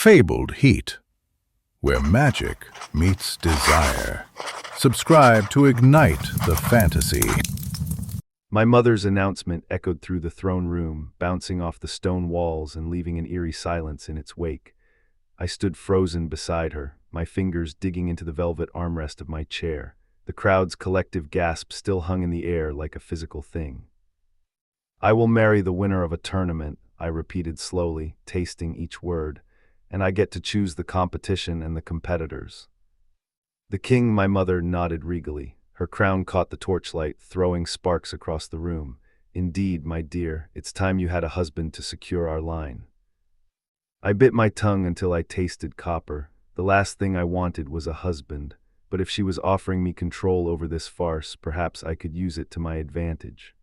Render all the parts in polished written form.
fabled heat, where magic meets desire. Subscribe to ignite the fantasy. My mother's announcement echoed through the throne room, bouncing off the stone walls and leaving an eerie silence in its wake. I stood frozen beside her, my fingers digging into the velvet armrest of my chair. The crowd's collective gasp still hung in the air like a physical thing. "I will marry the winner of a tournament," I repeated slowly, tasting each word, "and I get to choose the competition and the competitors." The king, my mother, nodded regally. Her crown caught the torchlight, throwing sparks across the room. "Indeed, my dear, it's time you had a husband to secure our line." I bit my tongue until I tasted copper. The last thing I wanted was a husband, but if she was offering me control over this farce, perhaps I could use it to my advantage.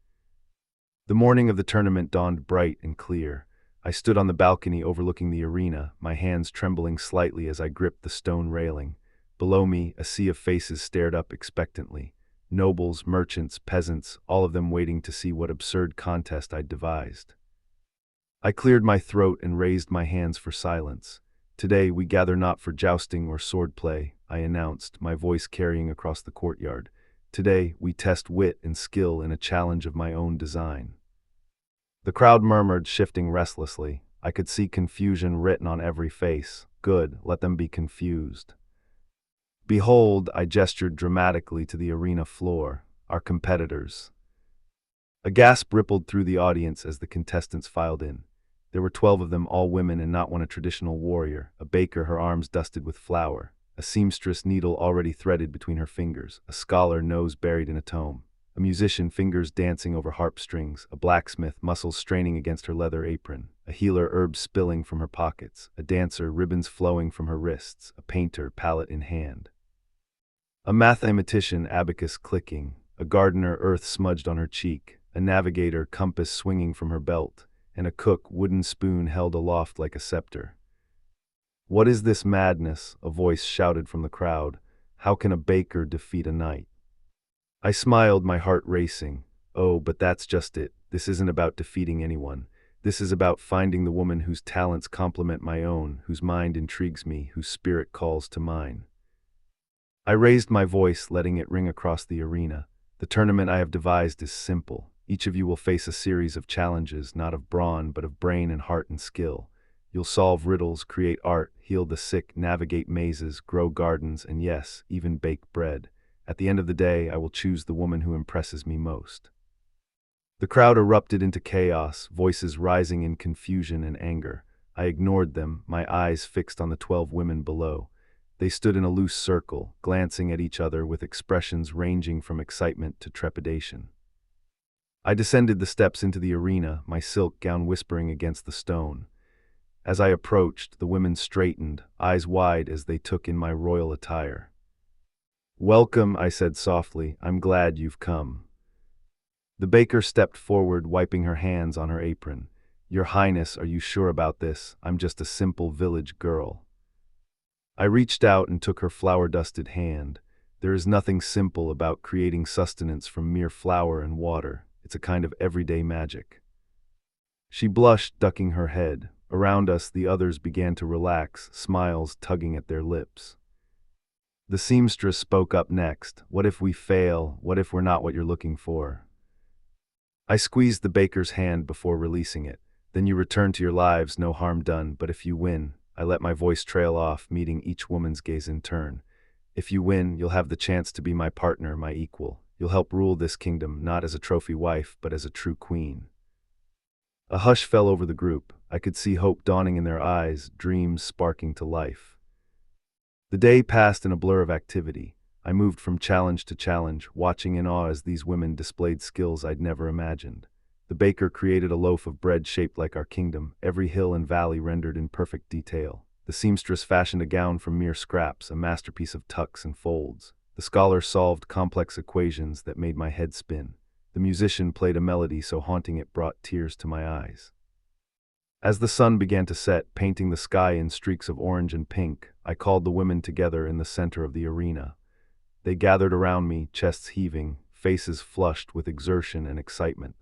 The morning of the tournament dawned bright and clear. I stood on the balcony overlooking the arena, my hands trembling slightly as I gripped the stone railing. Below me, a sea of faces stared up expectantly. Nobles, merchants, peasants, all of them waiting to see what absurd contest I'd devised. I cleared my throat and raised my hands for silence. "Today we gather not for jousting or swordplay," I announced, my voice carrying across the courtyard. "Today we test wit and skill in a challenge of my own design." The crowd murmured, shifting restlessly. I could see confusion written on every face. Good, let them be confused. "Behold," I gestured dramatically to the arena floor, "our competitors." A gasp rippled through the audience as the contestants filed in. There were 12 of them, all women and not one a traditional warrior, a baker, her arms dusted with flour, a seamstress, needle already threaded between her fingers, a scholar, nose buried in a tome, a musician, fingers dancing over harp strings, a blacksmith, muscles straining against her leather apron, a healer, herbs spilling from her pockets, a dancer, ribbons flowing from her wrists, a painter, palette in hand, a mathematician, abacus clicking, a gardener, earth smudged on her cheek, a navigator, compass swinging from her belt, and a cook, wooden spoon held aloft like a scepter. "What is this madness?" a voice shouted from the crowd. "How can a baker defeat a knight?" I smiled, my heart racing. "Oh, but that's just it. This isn't about defeating anyone. This is about finding the woman whose talents complement my own, whose mind intrigues me, whose spirit calls to mine." I raised my voice, letting it ring across the arena. "The tournament I have devised is simple. Each of you will face a series of challenges, not of brawn, but of brain and heart and skill. You'll solve riddles, create art, heal the sick, navigate mazes, grow gardens, and yes, even bake bread. At the end of the day, I will choose the woman who impresses me most." The crowd erupted into chaos, voices rising in confusion and anger. I ignored them, my eyes fixed on the 12 women below. They stood in a loose circle, glancing at each other with expressions ranging from excitement to trepidation. I descended the steps into the arena, my silk gown whispering against the stone. As I approached, the women straightened, eyes wide as they took in my royal attire. "Welcome," I said softly. "I'm glad you've come." The baker stepped forward, wiping her hands on her apron. "Your Highness, are you sure about this? I'm just a simple village girl." I reached out and took her flour-dusted hand. There is nothing simple about creating sustenance from mere flour and water. It's a kind of everyday magic. She blushed, ducking her head. Around us, the others began to relax, smiles tugging at their lips. The seamstress spoke up next. "What if we fail? What if we're not what you're looking for?" I squeezed the baker's hand before releasing it. "Then you return to your lives, no harm done, but if you win..." I let my voice trail off, meeting each woman's gaze in turn. "If you win, you'll have the chance to be my partner, my equal. You'll help rule this kingdom, not as a trophy wife, but as a true queen." A hush fell over the group. I could see hope dawning in their eyes, dreams sparking to life. The day passed in a blur of activity. I moved from challenge to challenge, watching in awe as these women displayed skills I'd never imagined. The baker created a loaf of bread shaped like our kingdom, every hill and valley rendered in perfect detail. The seamstress fashioned a gown from mere scraps, a masterpiece of tucks and folds. The scholar solved complex equations that made my head spin. The musician played a melody so haunting it brought tears to my eyes. As the sun began to set, painting the sky in streaks of orange and pink, I called the women together in the center of the arena. They gathered around me, chests heaving, faces flushed with exertion and excitement.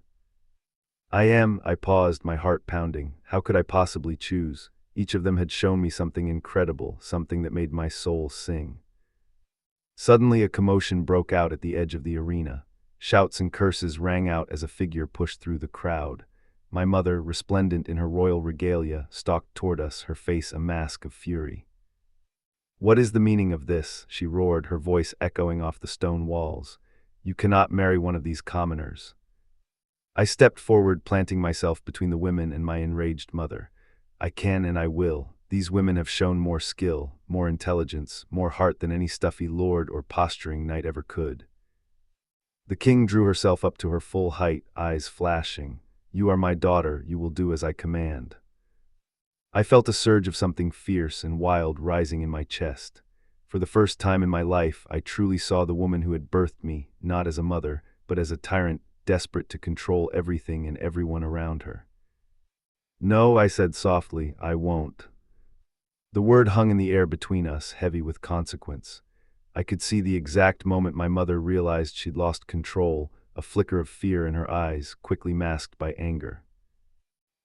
I paused, my heart pounding. How could I possibly choose? Each of them had shown me something incredible, something that made my soul sing. Suddenly a commotion broke out at the edge of the arena. Shouts and curses rang out as a figure pushed through the crowd. My mother, resplendent in her royal regalia, stalked toward us, her face a mask of fury. "What is the meaning of this?" she roared, her voice echoing off the stone walls. "You cannot marry one of these commoners." I stepped forward, planting myself between the women and my enraged mother. "I can and I will. These women have shown more skill, more intelligence, more heart than any stuffy lord or posturing knight ever could." The king drew herself up to her full height, eyes flashing. "You are my daughter, you will do as I command." I felt a surge of something fierce and wild rising in my chest. For the first time in my life, I truly saw the woman who had birthed me, not as a mother, but as a tyrant desperate to control everything and everyone around her. "No," I said softly, "I won't." The word hung in the air between us, heavy with consequence. I could see the exact moment my mother realized she'd lost control, a flicker of fear in her eyes, quickly masked by anger.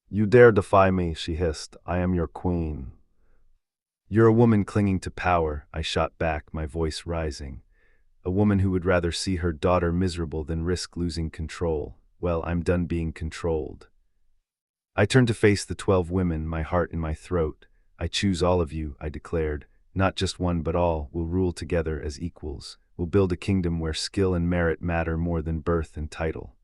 "You dare defy me," she hissed. "I am your queen." "You're a woman clinging to power," I shot back, my voice rising. "A woman who would rather see her daughter miserable than risk losing control. Well, I'm done being controlled." I turned to face the 12 women, my heart in my throat. "I choose all of you," I declared. "Not just one but all. We'll rule together as equals. We'll build a kingdom where skill and merit matter more than birth and title."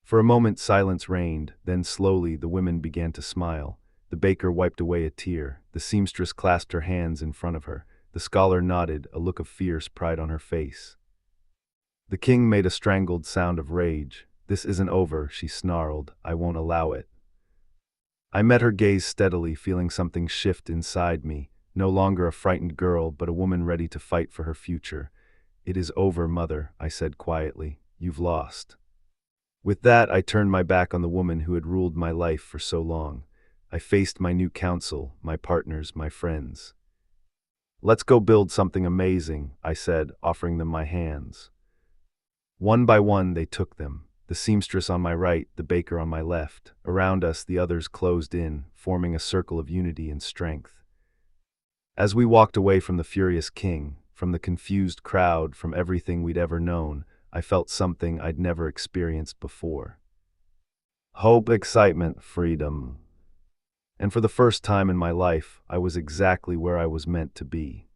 For a moment silence reigned, then slowly the women began to smile. The baker wiped away a tear. The seamstress clasped her hands in front of her. The scholar nodded, a look of fierce pride on her face. The king made a strangled sound of rage. "This isn't over," she snarled. "I won't allow it." I met her gaze steadily, feeling something shift inside me. No longer a frightened girl, but a woman ready to fight for her future. "It is over, mother," I said quietly. "You've lost." With that, I turned my back on the woman who had ruled my life for so long. I faced my new council, my partners, my friends. "Let's go build something amazing," I said, offering them my hands. One by one, they took them. The seamstress on my right, the baker on my left. Around us, the others closed in, forming a circle of unity and strength. As we walked away from the furious king, from the confused crowd, from everything we'd ever known, I felt something I'd never experienced before. Hope, excitement, freedom. And for the first time in my life, I was exactly where I was meant to be.